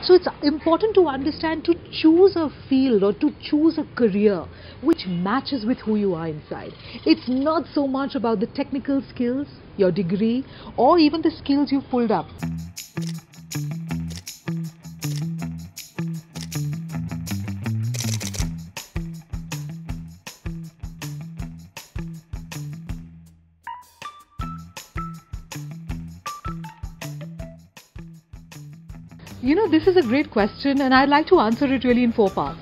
So it's important to understand to choose a field or to choose a career which matches with who you are inside. It's not so much about the technical skills, your degree, or even the skills you've pulled up. This is a great question, and I'd like to answer it really in 4 parts.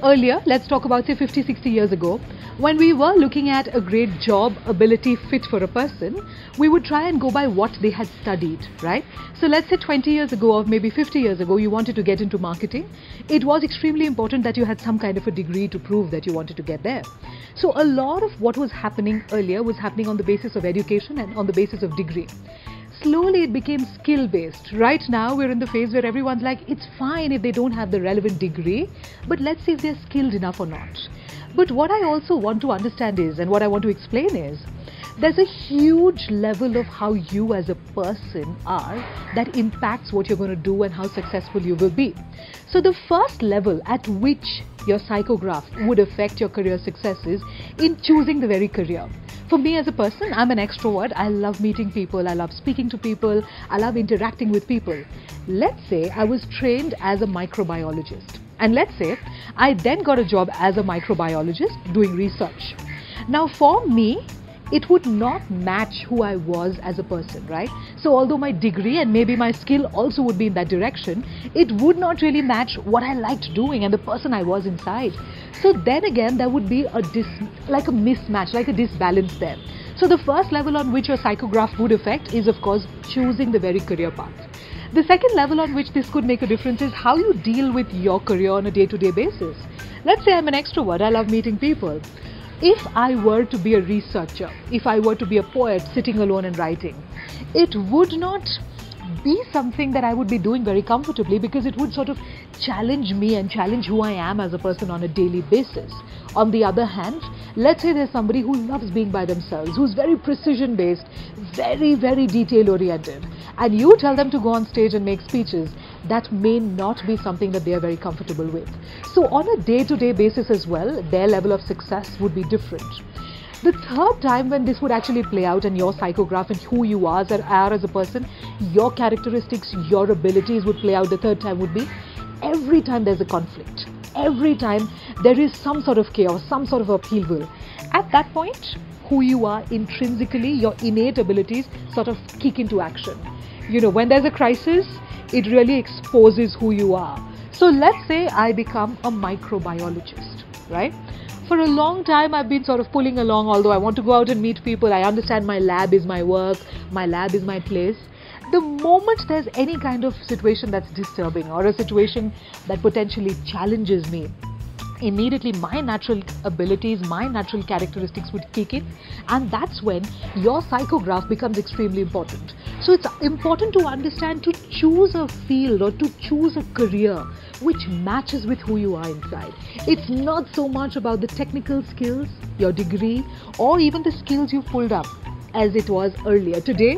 Earlier, let's talk about say 50, 60 years ago, when we were looking at a great job ability fit for a person, we would try and go by what they had studied, right? So let's say 20 years ago or maybe 50 years ago, you wanted to get into marketing. It was extremely important that you had some kind of a degree to prove that you wanted to get there. So a lot of what was happening earlier was happening on the basis of education and on the basis of degree. Slowly it became skill-based. Right now we're in the phase where everyone's like, it's fine if they don't have the relevant degree, but let's see if they're skilled enough or not. But what I also want to understand is, and what I want to explain is, there's a huge level of how you as a person are that impacts what you're going to do and how successful you will be. So the first level at which your psychograph would affect your career success is in choosing the very career. For me as a person, I'm an extrovert. I love meeting people. I love speaking to people. I love interacting with people. Let's say I was trained as a microbiologist. And let's say I then got a job as a microbiologist doing research. Now for me, it would not match who I was as a person, right? So although my degree and maybe my skill also would be in that direction, it would not really match what I liked doing and the person I was inside. So then again, there would be a mismatch, like a disbalance there. So the first level on which your psychograph would affect is, of course, choosing the very career path. The second level on which this could make a difference is how you deal with your career on a day-to-day basis. Let's say I'm an extrovert, I love meeting people. If I were to be a researcher, if I were to be a poet sitting alone and writing, it would not be something that I would be doing very comfortably, because it would sort of challenge me and challenge who I am as a person on a daily basis. On the other hand, let's say there's somebody who loves being by themselves, who's very precision based, very, very detail oriented, and you tell them to go on stage and make speeches, that may not be something that they are very comfortable with. So on a day-to-day basis as well, their level of success would be different. The third time when this would actually play out in your psychograph and who you are as a person, your characteristics, your abilities would play out. The third time would be every time there's a conflict, every time there is some sort of chaos, some sort of upheaval. At that point, who you are intrinsically, your innate abilities sort of kick into action. When there's a crisis, it really exposes who you are. So let's say I become a microbiologist, right? For a long time, I've been sort of pulling along, although I want to go out and meet people. I understand my lab is my work, my lab is my place. The moment there's any kind of situation that's disturbing or a situation that potentially challenges me, immediately my natural abilities, my natural characteristics would kick in, and that's when your psychograph becomes extremely important. So it's important to understand to choose a field or to choose a career which matches with who you are inside. It's not so much about the technical skills, your degree, or even the skills you pulled up as it was earlier. Today,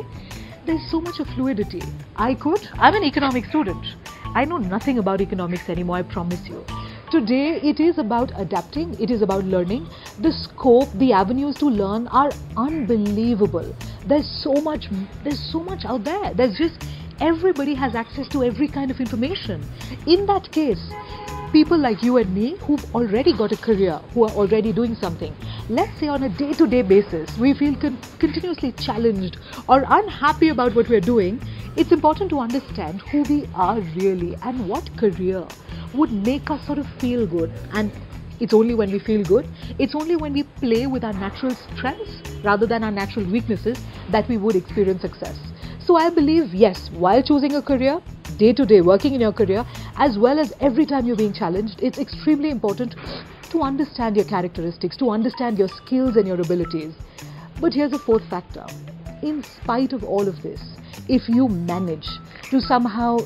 there's so much of fluidity. I'm an economics student. I know nothing about economics anymore, I promise you. Today, it is about adapting, it is about learning. The scope, the avenues to learn are unbelievable. There's so much out there. Everybody has access to every kind of information. In that case, people like you and me who've already got a career, who are already doing something, let's say on a day-to-day basis, we feel continuously challenged or unhappy about what we're doing, it's important to understand who we are really and what career would make us sort of feel good. And it's only when we feel good, it's only when we play with our natural strengths rather than our natural weaknesses that we would experience success. So I believe, yes, while choosing a career, day-to-day working in your career, as well as every time you're being challenged, it's extremely important to understand your characteristics, to understand your skills and your abilities. But here's a fourth factor. In spite of all of this, if you manage to somehow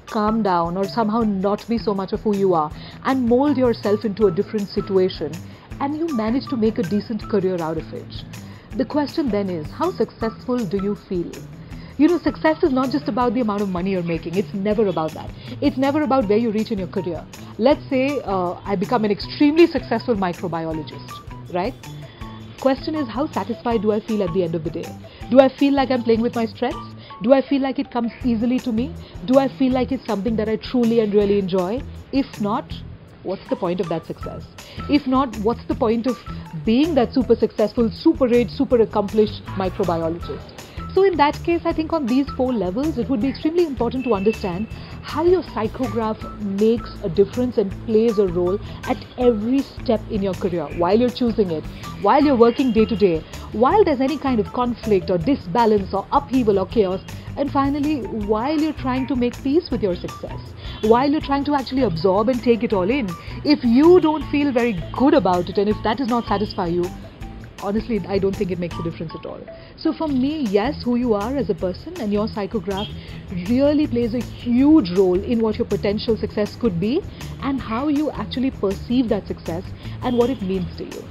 calm down or somehow not be so much of who you are and mold yourself into a different situation, and you manage to make a decent career out of it, the question then is, how successful do you feel? Success is not just about the amount of money you're making. It's never about that. It's never about where you reach in your career. Let's say I become an extremely successful microbiologist, right? Question is, how satisfied do I feel at the end of the day? Do I feel like I'm playing with my strengths? Do I feel like it comes easily to me? Do I feel like it's something that I truly and really enjoy? If not, what's the point of that success? If not, what's the point of being that super successful, super rich, super accomplished microbiologist? So in that case, I think on these 4 levels, it would be extremely important to understand how your psychograph makes a difference and plays a role at every step in your career, while you're choosing it, while you're working day to day, while there's any kind of conflict or disbalance or upheaval or chaos, and finally, while you're trying to make peace with your success, while you're trying to actually absorb and take it all in. If you don't feel very good about it, and if that does not satisfy you, honestly, I don't think it makes a difference at all. So for me, yes, who you are as a person and your psychograph really plays a huge role in what your potential success could be and how you actually perceive that success and what it means to you.